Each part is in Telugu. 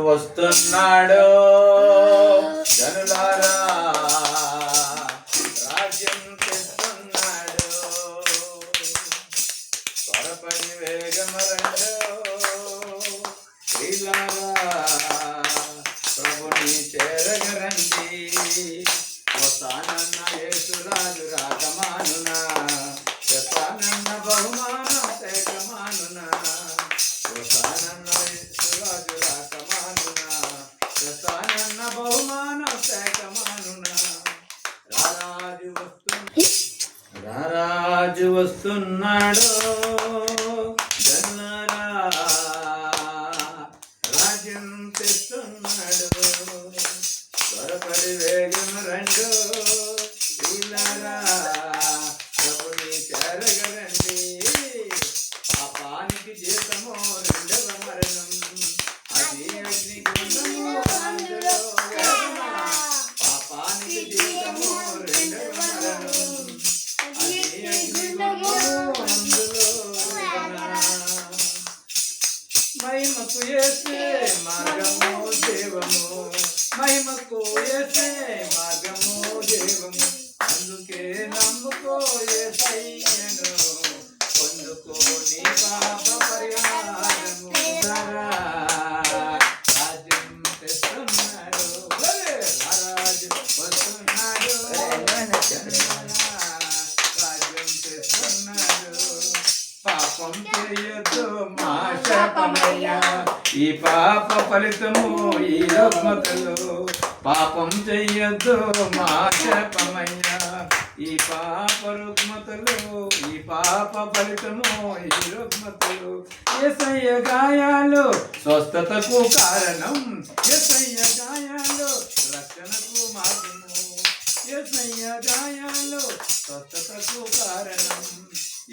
వస్తున్నాడు జనులారా, రాజ్యం తెస్తున్నాడు. త్వరపడి వేగమరండు ప్రియులారా, ప్రభుని చేరగరండి. వస్తానన్న యేసురాజు రాకమానునా, తెస్తానన్న బహుమానం తేగమానునా. వస్తానన్న యేసురాజు రాకమానునా, తెస్తానన్న బహుమానం తేగమానునా. రారాజు వస్తున్నాడు జనులారా, రాజ్యం తెస్తున్నాడు. త్వరపడి వేగం రండు ప్రియులారా, ప్రభుని చేరగరండి. పాపానికి జీతము రెండవ మరణం, అది అగ్నిగుండము అందులో వేదన. పాపానికి జీతము రెండవ మరణం, అది అగ్నిగుండము అందులో వేదన. మహిమకు యేసే మార్గము దేవము, మహిమకు యేసే మార్గము దేవము. అందుకే నమ్ముకో యేసయ్యను, పొందుకో నీ పాప పరిహారము. రాజ్యం తెస్తున్నాడు, రాజు వస్తున్నాడు, రాజ్యం తెస్తున్నాడు. పాపం చేయొద్దు మా శాపమయ్యా, ఈ పాప ఫలితము ఈ రుగ్మతలు. పాపం చెయ్యొద్దు మా శాపమయ్యా, ఈ పాప రుగ్మతలు, ఈ పాప ఫలితము ఈ రుగ్మతలు. యేసయ్య గాయాలు స్వస్థతకు కారణం, యేసయ్య గాయాలు రక్షణకు మార్గము. యేసయ్య గాయాలు స్వస్థతకు కారణం,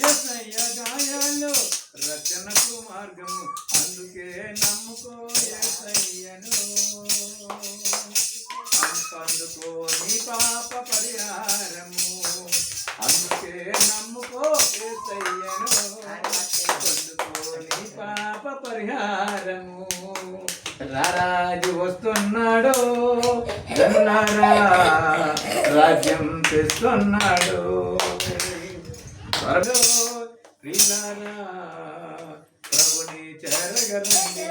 యేసయ్య గాయాలు రక్షణకు మార్గము. అందుకే నమ్ముకో యేసయ్యను, అందుకో నీ పాప పరిహారము. అందుకే నమ్ముకో యేసయ్యను, అందుకో నీ పాప పరిహారము. రారాజు వస్తున్నాడు జనులారా, రాజ్యం తెస్తున్నాడు. ప్రియులారా, ప్రభుని చేరగరండి.